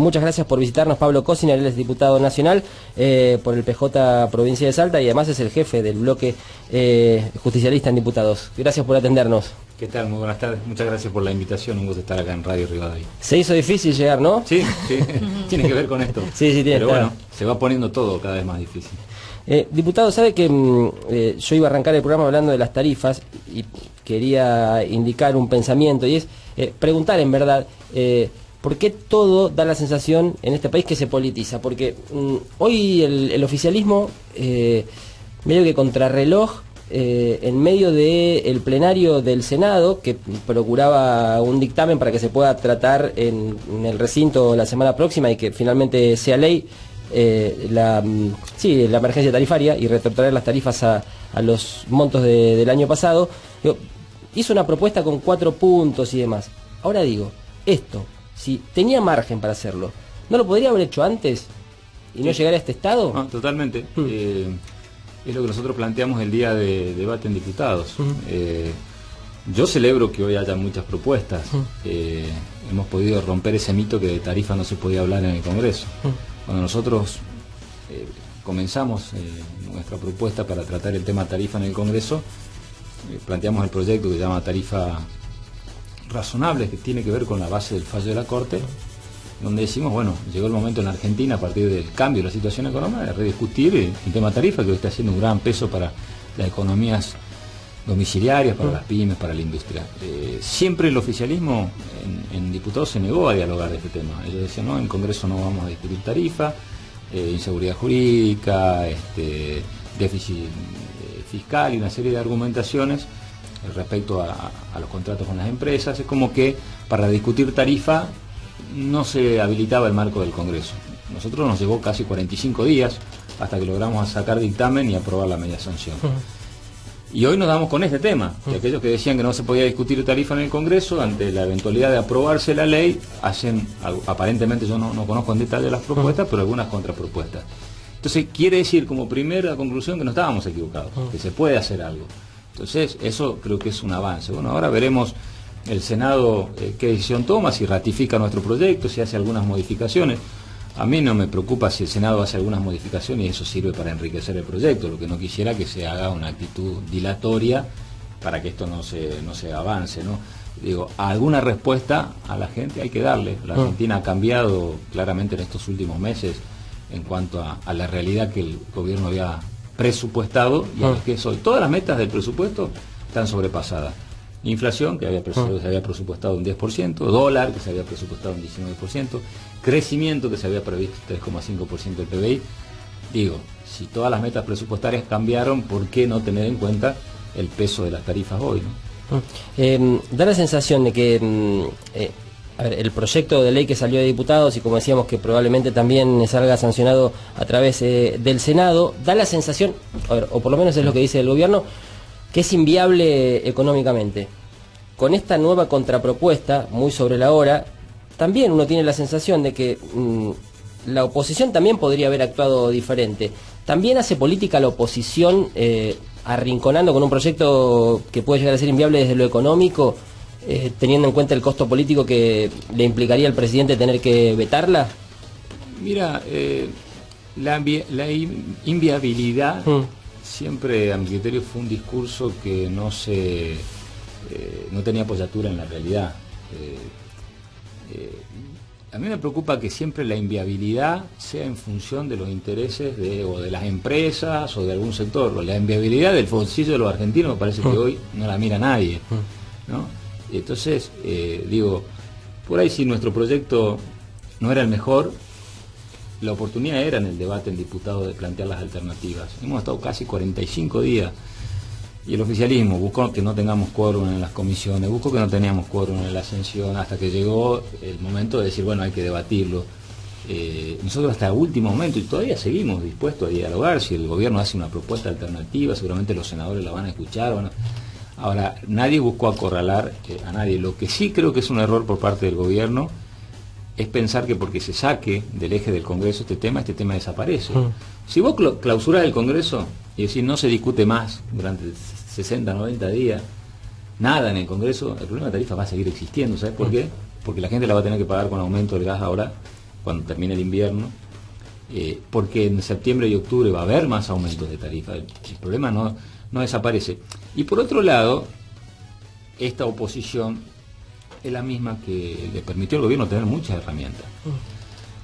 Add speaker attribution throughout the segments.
Speaker 1: muchas gracias por visitarnos, Pablo Cosina, él es diputado nacional por el PJ Provincia de Salta y además es el jefe del bloque justicialista en diputados. Gracias por atendernos.
Speaker 2: ¿Qué tal? Muy buenas tardes. Muchas gracias por la invitación. Un gusto estar acá en Radio Rivadavia.
Speaker 1: Se hizo difícil llegar, ¿no?
Speaker 2: Sí, sí. Tiene que ver con esto.
Speaker 1: Sí, tiene.
Speaker 2: Pero bueno, se va poniendo todo cada vez más difícil.
Speaker 1: Diputado, sabe que yo iba a arrancar el programa hablando de las tarifas y quería indicar un pensamiento y es preguntar en verdad por qué todo da la sensación en este país que se politiza, porque hoy el oficialismo medio que contrarreloj en medio del plenario del Senado, que procuraba un dictamen para que se pueda tratar en el recinto la semana próxima y que finalmente sea ley, la emergencia tarifaria y retrotraer las tarifas a los montos del año pasado. Hizo una propuesta con 4 puntos y demás. Ahora digo, esto, si tenía margen para hacerlo, ¿no lo podría haber hecho antes y no llegar a este estado?
Speaker 2: No, totalmente. Es lo que nosotros planteamos el día de debate en diputados. Yo celebro que hoy haya muchas propuestas. Hemos podido romper ese mito que de tarifa no se podía hablar en el Congreso. Cuando nosotros comenzamos nuestra propuesta para tratar el tema tarifa en el Congreso, planteamos el proyecto que se llama Tarifa Razonable, que tiene que ver con la base del fallo de la Corte, donde decimos, bueno, llegó el momento en la Argentina, a partir del cambio de la situación económica, de rediscutir el tema tarifa, que hoy está haciendo un gran peso para las economías domiciliarias, para las pymes, para la industria. Siempre el oficialismo en diputados se negó a dialogar de este tema. Ellos decían, no, en Congreso no vamos a discutir tarifa, inseguridad jurídica, déficit fiscal y una serie de argumentaciones respecto a los contratos con las empresas. Es como que para discutir tarifa no se habilitaba el marco del Congreso. Nosotros nos llevó casi 45 días hasta que logramos sacar dictamen y aprobar la media sanción. Y hoy nos damos con este tema, que aquellos que decían que no se podía discutir tarifa en el Congreso, ante la eventualidad de aprobarse la ley, hacen, aparentemente yo no conozco en detalle las propuestas, pero algunas contrapropuestas. Entonces quiere decir como primera conclusión que no estábamos equivocados, que se puede hacer algo. Entonces eso creo que es un avance. Bueno, ahora veremos el Senado qué decisión toma, si ratifica nuestro proyecto, si hace algunas modificaciones. A mí no me preocupa si el Senado hace algunas modificaciones y eso sirve para enriquecer el proyecto. Lo que no quisiera que se haga una actitud dilatoria para que esto no se avance, ¿no? Digo, alguna respuesta a la gente hay que darle. La Argentina ha cambiado claramente en estos últimos meses en cuanto a la realidad que el gobierno había presupuestado y a lo que es hoy. Todas las metas del presupuesto están sobrepasadas. Inflación, que se había presupuestado un 10%, dólar, que se había presupuestado un 19%, crecimiento, que se había previsto 3,5% del PBI. Digo, si todas las metas presupuestarias cambiaron, ¿por qué no tener en cuenta el peso de las tarifas hoy, ¿no?
Speaker 1: Da la sensación de que el proyecto de ley que salió de diputados y como decíamos que probablemente también salga sancionado a través del Senado, da la sensación, o por lo menos es lo que dice el gobierno, que es inviable económicamente. Con esta nueva contrapropuesta, muy sobre la hora, también uno tiene la sensación de que la oposición también podría haber actuado diferente. También hace política la oposición arrinconando con un proyecto que puede llegar a ser inviable desde lo económico, teniendo en cuenta el costo político que le implicaría al presidente tener que vetarla.
Speaker 2: Mira, la inviabilidad siempre a mi criterio fue un discurso que no tenía apoyatura en la realidad. A mí me preocupa que siempre la inviabilidad sea en función de los intereses o de las empresas o de algún sector. La inviabilidad del bolsillo de los argentinos me parece que hoy no la mira nadie, ¿no? Entonces, digo, por ahí si nuestro proyecto no era el mejor, la oportunidad era en el debate en diputados de plantear las alternativas. Hemos estado casi 45 días y el oficialismo buscó que no tengamos quórum en las comisiones, buscó que no teníamos quórum en la ascensión, hasta que llegó el momento de decir, bueno, hay que debatirlo. Nosotros hasta el último momento, y todavía seguimos dispuestos a dialogar, si el gobierno hace una propuesta alternativa, seguramente los senadores la van a escuchar. Ahora, nadie buscó acorralar a nadie. Lo que sí creo que es un error por parte del gobierno es pensar que porque se saque del eje del Congreso este tema desaparece. Si vos clausurás el Congreso y decís no se discute más durante 60, 90 días, nada en el Congreso, el problema de tarifa va a seguir existiendo. ¿Sabes por qué? Porque la gente la va a tener que pagar con aumento del gas ahora cuando termine el invierno, porque en septiembre y octubre va a haber más aumentos de tarifa. El problema no desaparece. Y por otro lado, esta oposición es la misma que le permitió al gobierno tener muchas herramientas.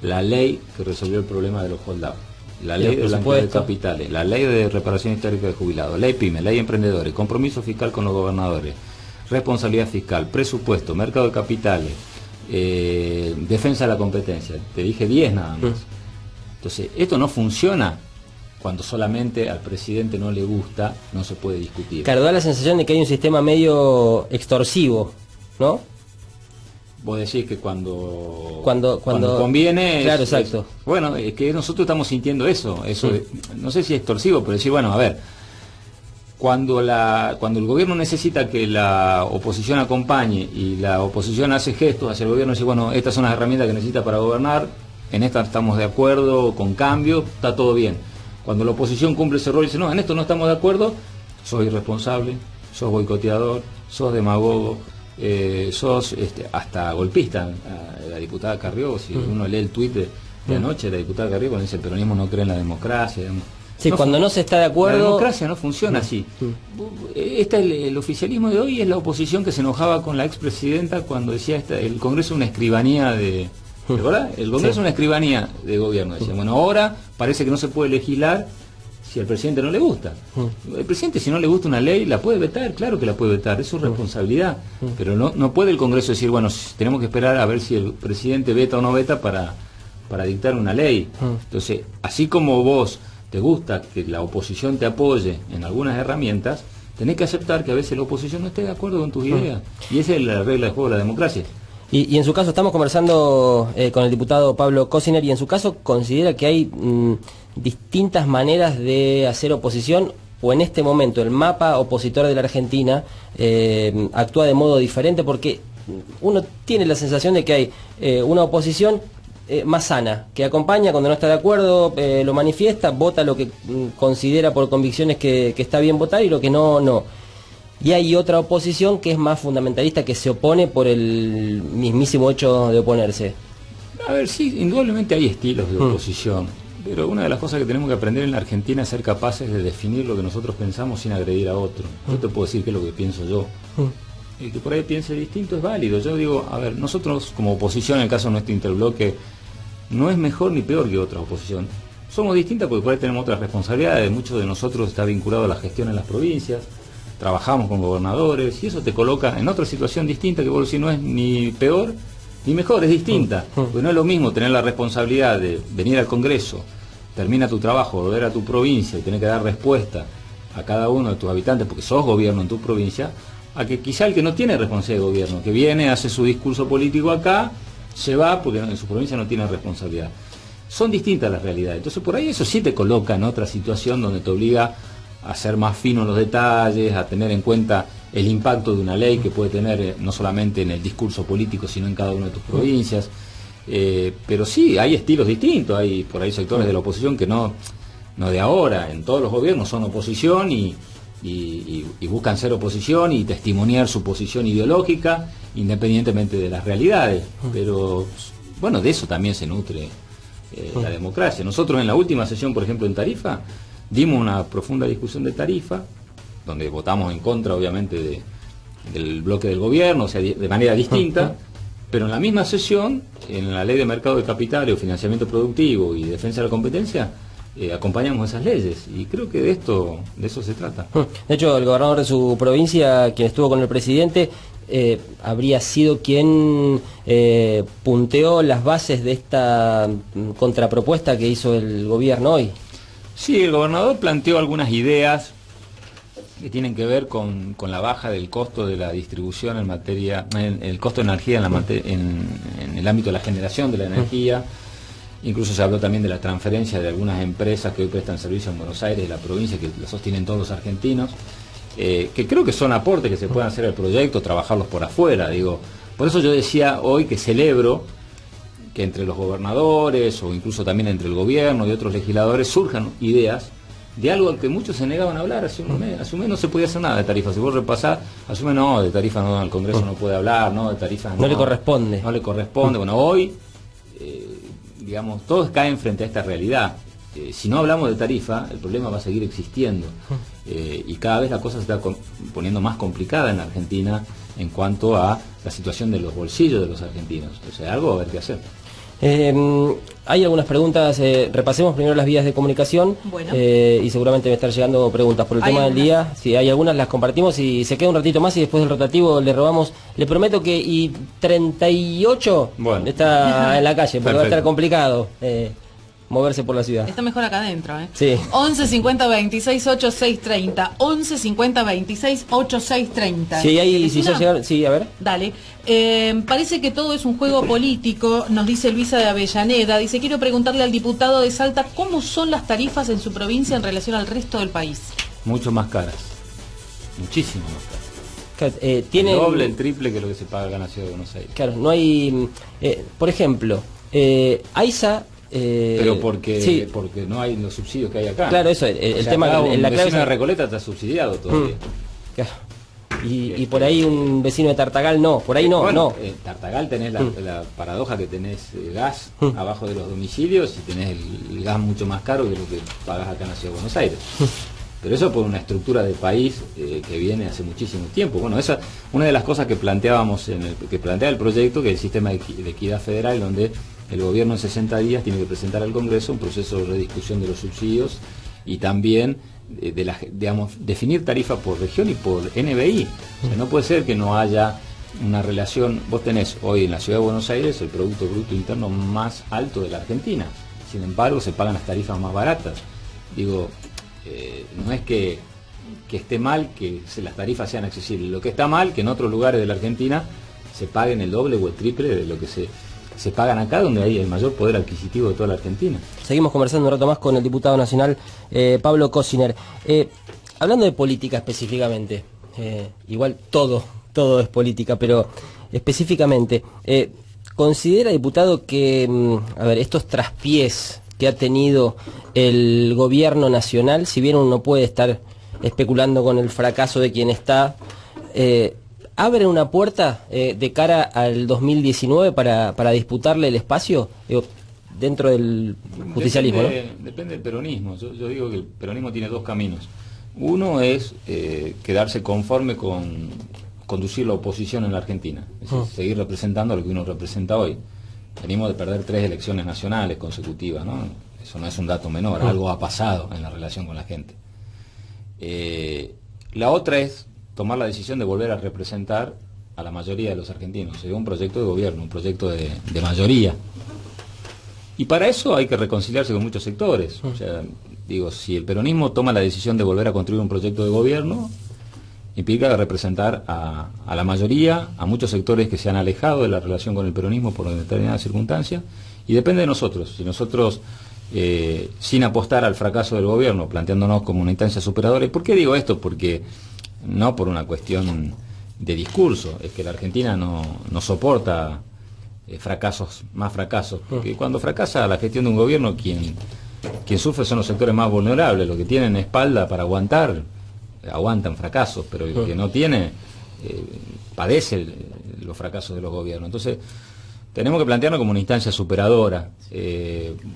Speaker 2: La ley que resolvió el problema de los hold-up, la ley de blanqueo de capitales, la ley de reparación histórica de jubilados, ley PYME, ley de emprendedores, compromiso fiscal con los gobernadores, responsabilidad fiscal, presupuesto, mercado de capitales, defensa de la competencia. Te dije 10 nada más. Entonces, esto no funciona cuando solamente al presidente no le gusta, no se puede discutir.
Speaker 1: Claro, da la sensación de que hay un sistema medio extorsivo, ¿no?
Speaker 2: Vos decís que cuando
Speaker 1: conviene... Claro, exacto.
Speaker 2: Bueno, es que nosotros estamos sintiendo eso no sé si es extorsivo, pero decir, bueno, a ver, cuando el gobierno necesita que la oposición acompañe y la oposición hace gestos hacia el gobierno y dice, bueno, estas son las herramientas que necesita para gobernar, en estas estamos de acuerdo, con cambio, está todo bien. Cuando la oposición cumple ese rol y dice, no, en esto no estamos de acuerdo, sos irresponsable, sos boicoteador, sos demagogo, sos hasta golpista. La diputada Carrió, si uno lee el tuit de anoche, la diputada Carrió cuando dice el peronismo no cree en la democracia.
Speaker 1: Sí, cuando no se está de acuerdo...
Speaker 2: La democracia no funciona así. El oficialismo de hoy es la oposición que se enojaba con la expresidenta cuando decía el Congreso es una escribanía de... ¿Verdad? El Congreso es una escribanía de gobierno. Decían, bueno, ahora parece que no se puede legislar si al presidente no le gusta. El presidente, si no le gusta una ley, la puede vetar, claro que la puede vetar, es su responsabilidad. Pero no puede el Congreso decir, bueno, tenemos que esperar a ver si el presidente veta o no veta para dictar una ley. Entonces, así como vos te gusta que la oposición te apoye en algunas herramientas, tenés que aceptar que a veces la oposición no esté de acuerdo con tus ideas. Y esa es la regla de juego de la democracia.
Speaker 1: Y en su caso, estamos conversando con el diputado Pablo Cosiner, y en su caso considera que hay distintas maneras de hacer oposición, o en este momento el mapa opositor de la Argentina actúa de modo diferente, porque uno tiene la sensación de que hay una oposición más sana, que acompaña cuando no está de acuerdo, lo manifiesta, vota lo que considera por convicciones que está bien votar y lo que no. Y hay otra oposición que es más fundamentalista, que se opone por el mismísimo hecho de oponerse.
Speaker 2: A ver, sí, indudablemente hay estilos de oposición, pero una de las cosas que tenemos que aprender en la Argentina es ser capaces de definir lo que nosotros pensamos sin agredir a otro. Yo te puedo decir qué es lo que pienso yo. El que por ahí piense distinto es válido. Yo digo, a ver, nosotros como oposición, en el caso de nuestro interbloque, no es mejor ni peor que otra oposición. Somos distintas porque por ahí tenemos otras responsabilidades. Muchos de nosotros está vinculado a la gestión en las provincias, trabajamos con gobernadores y eso te coloca en otra situación distinta, que vos decís no es ni peor ni mejor, es distinta. Porque no es lo mismo tener la responsabilidad de venir al Congreso, termina tu trabajo, volver a tu provincia y tener que dar respuesta a cada uno de tus habitantes porque sos gobierno en tu provincia, a que quizá el que no tiene responsabilidad de gobierno, que viene, hace su discurso político acá, se va porque en su provincia no tiene responsabilidad. Son distintas las realidades. Entonces por ahí eso sí te coloca en otra situación donde te obliga a ser más fino en los detalles, a tener en cuenta el impacto de una ley que puede tener no solamente en el discurso político, sino en cada una de tus provincias. Pero sí, hay estilos distintos, hay por ahí sectores de la oposición que no de ahora, en todos los gobiernos son oposición y buscan ser oposición y testimoniar su posición ideológica, independientemente de las realidades. Pero bueno, de eso también se nutre la democracia. Nosotros en la última sesión, por ejemplo, en Tarifa, dimos una profunda discusión de tarifa, donde votamos en contra, obviamente, del bloque del gobierno, o sea, de manera distinta, pero en la misma sesión, en la ley de mercado de capitales, o financiamiento productivo y defensa de la competencia, acompañamos esas leyes, y creo que de eso se trata.
Speaker 1: De hecho, el gobernador de su provincia, quien estuvo con el presidente, habría sido quien punteó las bases de esta contrapropuesta que hizo el gobierno hoy.
Speaker 2: Sí, el gobernador planteó algunas ideas que tienen que ver con la baja del costo de la distribución en materia, el costo de energía en el ámbito de la generación de la energía. Incluso se habló también de la transferencia de algunas empresas que hoy prestan servicio en Buenos Aires, de la provincia, que lo sostienen todos los argentinos, que creo que son aportes que se pueden hacer al proyecto, trabajarlos por afuera, digo. Por eso yo decía hoy que celebro que entre los gobernadores o incluso también entre el gobierno y otros legisladores surjan ideas de algo que muchos se negaban a hablar. Hace un mes no se podía hacer nada de tarifa. Si vos repasás, hace un mes no, de tarifa no, el Congreso no puede hablar, no, de tarifa no.
Speaker 1: No le corresponde.
Speaker 2: No le corresponde. Bueno, hoy digamos, todos caen frente a esta realidad. Si no hablamos de tarifa, el problema va a seguir existiendo. Y cada vez la cosa se está poniendo más complicada en la Argentina en cuanto a la situación de los bolsillos de los argentinos. O sea, algo va a haber que hacer.
Speaker 1: Hay algunas preguntas, repasemos primero las vías de comunicación.
Speaker 3: Bueno.
Speaker 1: Y seguramente me están llegando preguntas por el tema del día. Si hay algunas, las compartimos y se queda un ratito más y después del rotativo le robamos. Le prometo que y 38 está en la calle, porque va a estar complicado moverse por la ciudad.
Speaker 3: Está mejor acá adentro, ¿eh?
Speaker 1: Sí.
Speaker 3: 11 50 26 86 30. 11 50 26 86 30.
Speaker 1: Sí, ahí, si ya llegaron, sí, a ver.
Speaker 3: Dale. Parece que todo es un juego político, nos dice Luisa de Avellaneda. Dice, quiero preguntarle al diputado de Salta cómo son las tarifas en su provincia en relación al resto del país.
Speaker 2: Mucho más caras. Muchísimo más caras.
Speaker 1: Tiene
Speaker 2: el doble, el triple que lo que se paga acá en la ciudad de Buenos Aires.
Speaker 1: Claro, no hay... por ejemplo, AISA...
Speaker 2: pero porque
Speaker 1: sí,
Speaker 2: porque no hay los subsidios que hay acá.
Speaker 1: Claro, eso, el
Speaker 2: sea,
Speaker 1: tema...
Speaker 2: la clave de Recoleta está subsidiado todavía.
Speaker 1: Claro. Y por ahí un vecino de Tartagal no, por ahí no,
Speaker 2: bueno,
Speaker 1: no.
Speaker 2: En Tartagal tenés la paradoja que tenés gas abajo de los domicilios y tenés el gas mucho más caro que lo que pagás acá en la ciudad de Buenos Aires. Pero eso por una estructura de país que viene hace muchísimo tiempo. Bueno, esa una de las cosas que planteábamos que plantea el proyecto, que es el sistema de equidad federal, donde el gobierno en 60 días tiene que presentar al Congreso un proceso de rediscusión de los subsidios y también digamos, definir tarifa por región y por NBI. O sea, no puede ser que no haya una relación. Vos tenés hoy en la ciudad de Buenos Aires el Producto Bruto Interno más alto de la Argentina, sin embargo se pagan las tarifas más baratas. Digo, no es que esté mal que las tarifas sean accesibles, lo que está mal que en otros lugares de la Argentina se paguen el doble o el triple de lo que se pagan acá, donde hay el mayor poder adquisitivo de toda la Argentina.
Speaker 1: Seguimos conversando un rato más con el diputado nacional Pablo Cosiner. Hablando de política específicamente, igual todo es política, pero específicamente, ¿considera, diputado, que estos traspiés que ha tenido el gobierno nacional, si bien uno puede estar especulando con el fracaso de quien está, abre una puerta de cara al 2019 para disputarle el espacio dentro del justicialismo?
Speaker 2: Depende del peronismo. Yo digo que el peronismo tiene dos caminos. Uno es quedarse conforme con conducir la oposición en la Argentina, es decir, seguir representando lo que uno representa hoy. Venimos de perder 3 elecciones nacionales consecutivas, ¿no? Eso no es un dato menor, algo ha pasado en la relación con la gente. La otra es tomar la decisión de volver a representar a la mayoría de los argentinos. O sea, un proyecto de gobierno, un proyecto de mayoría. Y para eso hay que reconciliarse con muchos sectores. O sea, digo, si el peronismo toma la decisión de volver a construir un proyecto de gobierno, implica representar a la mayoría, a muchos sectores que se han alejado de la relación con el peronismo por determinadas circunstancias, y depende de nosotros. Si nosotros, sin apostar al fracaso del gobierno, planteándonos como una instancia superadora. ¿Y por qué digo esto? Porque no por una cuestión de discurso, es que la Argentina no soporta más fracasos, porque cuando fracasa la gestión de un gobierno, quien sufre son los sectores más vulnerables, los que tienen espalda para aguantan fracasos, pero el que no tiene padece los fracasos de los gobiernos. Entonces tenemos que plantearnos como una instancia superadora,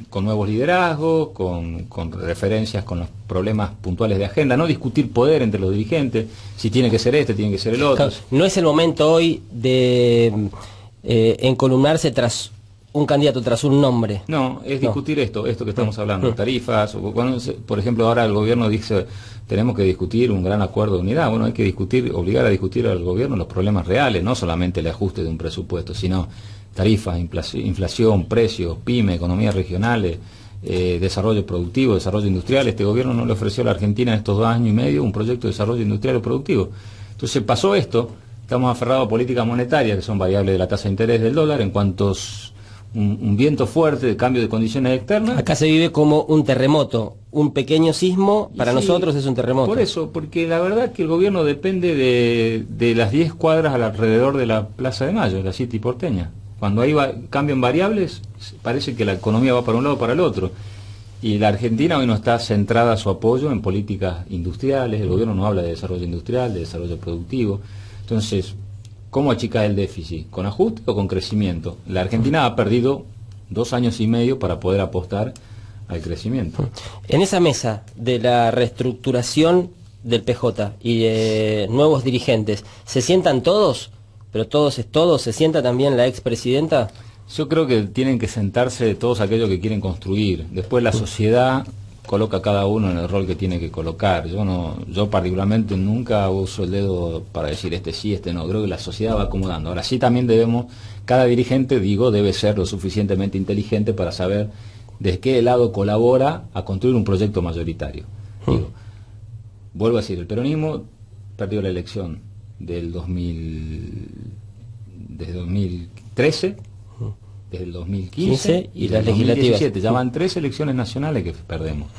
Speaker 2: con nuevos liderazgos, con referencias con los problemas puntuales de agenda, no discutir poder entre los dirigentes, si tiene que ser este, tiene que ser el otro.
Speaker 1: Claro, no es el momento hoy de encolumnarse tras un candidato, tras un nombre.
Speaker 2: No, es discutir esto que estamos hablando, tarifas. Por ejemplo, ahora el gobierno dice, tenemos que discutir un gran acuerdo de unidad. Bueno, hay que obligar a discutir al gobierno los problemas reales, no solamente el ajuste de un presupuesto, sino tarifas, inflación, precios, pyme, economías regionales, desarrollo productivo, desarrollo industrial. Este gobierno no le ofreció a la Argentina en estos 2 años y medio un proyecto de desarrollo industrial o productivo. Entonces pasó esto, estamos aferrados a políticas monetarias que son variables de la tasa de interés del dólar, en cuanto un viento fuerte de cambio de condiciones externas.
Speaker 1: Acá se vive como un terremoto, un pequeño sismo, para nosotros es un terremoto.
Speaker 2: Por eso, porque la verdad que el gobierno depende de las 10 cuadras alrededor de la Plaza de Mayo, de la City porteña. Cuando hay cambio en variables, parece que la economía va para un lado o para el otro. Y la Argentina hoy no está centrada su apoyo en políticas industriales, el gobierno no habla de desarrollo industrial, de desarrollo productivo. Entonces, ¿cómo achicar el déficit? ¿Con ajuste o con crecimiento? La Argentina ha perdido 2 años y medio para poder apostar al crecimiento.
Speaker 1: En esa mesa de la reestructuración del PJ y de nuevos dirigentes, ¿se sientan todos? ¿Pero todos es todos? ¿Se sienta también la expresidenta?
Speaker 2: Yo creo que tienen que sentarse todos aquellos que quieren construir. Después la sociedad coloca a cada uno en el rol que tiene que colocar. Yo particularmente nunca uso el dedo para decir este sí, este no. Creo que la sociedad va acomodando. Ahora sí también cada dirigente, debe ser lo suficientemente inteligente para saber de qué lado colabora a construir un proyecto mayoritario. Vuelvo a decir, el peronismo perdió la elección desde 2013, desde el 2015 y las legislativas. Ya van 3 elecciones nacionales que perdemos.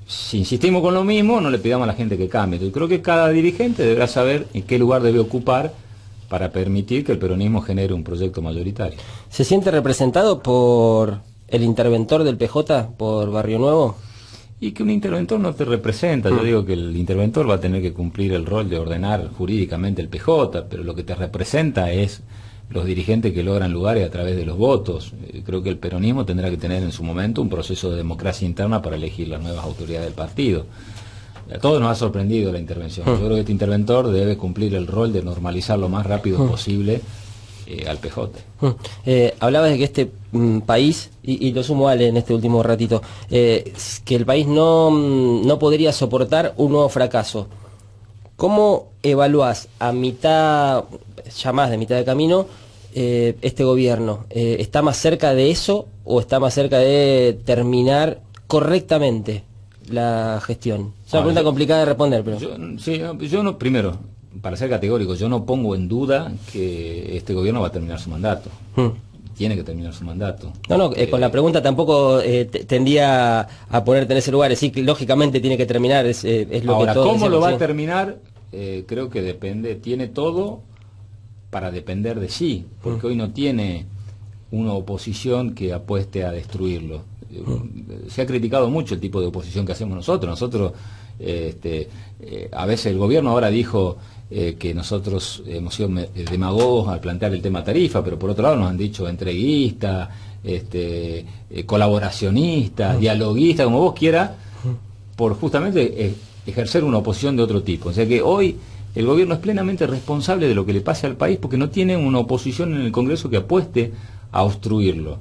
Speaker 2: Si insistimos con lo mismo, no le pidamos a la gente que cambie. Yo creo que cada dirigente deberá saber en qué lugar debe ocupar para permitir que el peronismo genere un proyecto mayoritario.
Speaker 1: ¿Se siente representado por el interventor del PJ, por Barrio Nuevo?
Speaker 2: Y que un interventor no te representa. Yo digo que el interventor va a tener que cumplir el rol de ordenar jurídicamente el PJ, pero lo que te representa es los dirigentes que logran lugares a través de los votos. Creo que el peronismo tendrá que tener en su momento un proceso de democracia interna para elegir las nuevas autoridades del partido. A todos nos ha sorprendido la intervención. Yo creo que este interventor debe cumplir el rol de normalizar lo más rápido posible al PJ.
Speaker 1: Hablabas de que este país, y lo sumo Ale en este último ratito, que el país no podría soportar un nuevo fracaso. ¿Cómo evaluás a mitad, ya más de mitad de camino, este gobierno? ¿Está más cerca de eso o está más cerca de terminar correctamente la gestión? Es una pregunta complicada de responder, pero...
Speaker 2: Yo no, primero, para ser categórico, yo no pongo en duda que este gobierno va a terminar su mandato. Tiene que terminar su mandato.
Speaker 1: Con la pregunta tampoco tendía a ponerte en ese lugar. Sí, que lógicamente tiene que terminar, es lo
Speaker 2: ahora,
Speaker 1: que todos
Speaker 2: ¿cómo
Speaker 1: decimos,
Speaker 2: lo va a terminar? Creo que depende, tiene todo para depender de sí, porque hoy no tiene una oposición que apueste a destruirlo. Se ha criticado mucho el tipo de oposición que hacemos nosotros. A veces el gobierno ahora dijo que nosotros hemos sido demagogos al plantear el tema tarifa, pero por otro lado nos han dicho entreguistas, colaboracionistas, dialoguistas, como vos quieras, por justamente ejercer una oposición de otro tipo. O sea que hoy el gobierno es plenamente responsable de lo que le pase al país porque no tiene una oposición en el Congreso que apueste a obstruirlo.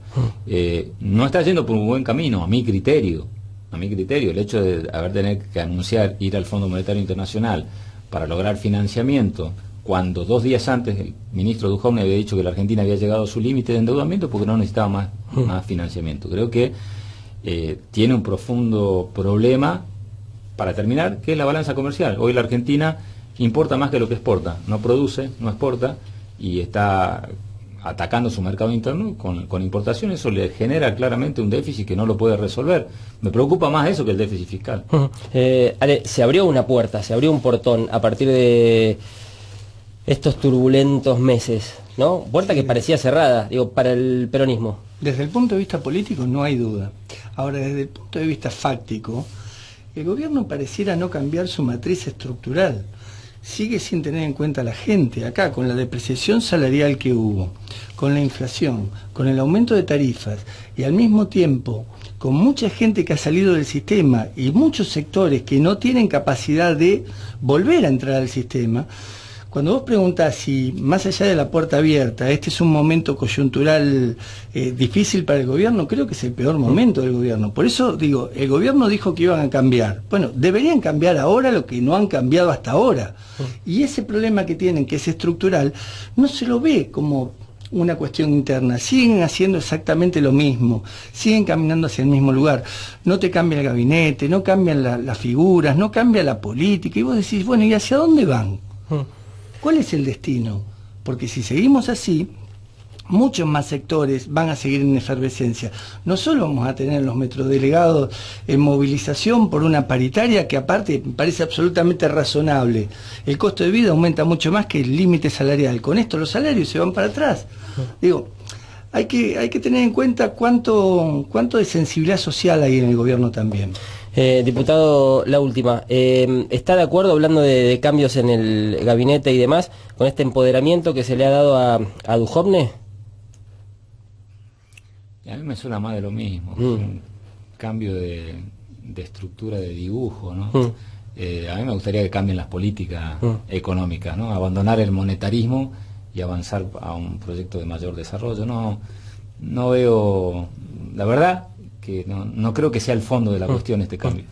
Speaker 2: No está yendo por un buen camino, a mi criterio. El hecho de haber tenido que anunciar ir al Fondo Monetario Internacional para lograr financiamiento, cuando 2 días antes el ministro Duhovne había dicho que la Argentina había llegado a su límite de endeudamiento porque no necesitaba más financiamiento. Creo que tiene un profundo problema, para terminar, que es la balanza comercial. Hoy la Argentina importa más que lo que exporta, no produce, no exporta, y está atacando su mercado interno con importaciones. Eso le genera claramente un déficit que no lo puede resolver. Me preocupa más eso que el déficit fiscal.
Speaker 1: Ale, se abrió una puerta, se abrió un portón a partir de estos turbulentos meses, ¿no? Puerta que parecía cerrada, para el peronismo.
Speaker 4: Desde el punto de vista político no hay duda. Ahora, desde el punto de vista fáctico, el gobierno pareciera no cambiar su matriz estructural. Sigue sin tener en cuenta a la gente. Acá, con la depreciación salarial que hubo, con la inflación, con el aumento de tarifas y al mismo tiempo con mucha gente que ha salido del sistema y muchos sectores que no tienen capacidad de volver a entrar al sistema, cuando vos preguntás si, más allá de la puerta abierta, este es un momento coyuntural difícil para el gobierno, creo que es el peor momento del gobierno. Por eso digo, el gobierno dijo que iban a cambiar. Bueno, deberían cambiar ahora lo que no han cambiado hasta ahora. Y ese problema que tienen, que es estructural, no se lo ve como una cuestión interna. Siguen haciendo exactamente lo mismo, siguen caminando hacia el mismo lugar. No te cambia el gabinete, no cambian las figuras, no cambia la política. Y vos decís, bueno, ¿y hacia dónde van? ¿Cuál es el destino? Porque si seguimos así, muchos más sectores van a seguir en efervescencia. No solo vamos a tener los metrodelegados en movilización por una paritaria que aparte me parece absolutamente razonable. El costo de vida aumenta mucho más que el límite salarial. Con esto los salarios se van para atrás. Digo, hay que tener en cuenta cuánto de sensibilidad social hay en el gobierno también.
Speaker 1: Diputado, la última. ¿Está de acuerdo, hablando de cambios en el gabinete y demás, con este empoderamiento que se le ha dado a Duhovne?
Speaker 2: Y a mí me suena más de lo mismo, un cambio de estructura de dibujo, ¿no? A mí me gustaría que cambien las políticas económicas, ¿no? Abandonar el monetarismo y avanzar a un proyecto de mayor desarrollo. No veo, la verdad, que no creo que sea el fondo de la cuestión este cambio.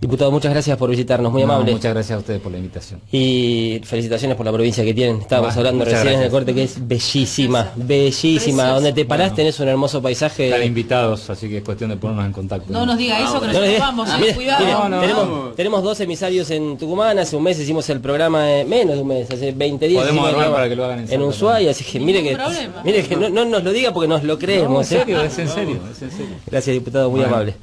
Speaker 1: Diputado, muchas gracias por visitarnos, muy amable.
Speaker 2: Muchas gracias a ustedes por la invitación.
Speaker 1: Y felicitaciones por la provincia que tienen. Estábamos hablando
Speaker 2: muchas
Speaker 1: recién en el
Speaker 2: gracias.
Speaker 1: corte, que es bellísima, bellísima.
Speaker 3: Precioso.
Speaker 1: Donde te parás tenés un hermoso paisaje.
Speaker 2: Están invitados, así que es cuestión de ponernos en contacto.
Speaker 3: No nos diga eso, que
Speaker 1: No les
Speaker 3: nos
Speaker 1: digas-
Speaker 3: vamos,
Speaker 1: Mire,
Speaker 3: cuidado.
Speaker 1: mire, tenemos 2 emisarios en Tucumán. Hace un mes hicimos el programa, menos de un mes, hace 20 días.
Speaker 2: Podemos
Speaker 1: hicimos el
Speaker 2: armar
Speaker 1: programa
Speaker 2: para que lo hagan en Salta
Speaker 1: Ushuaia, así que mire que,
Speaker 3: Ningún problema.
Speaker 1: mire que no nos lo diga porque nos lo creemos.
Speaker 2: En serio, es en serio.
Speaker 1: Gracias, diputado, muy amable.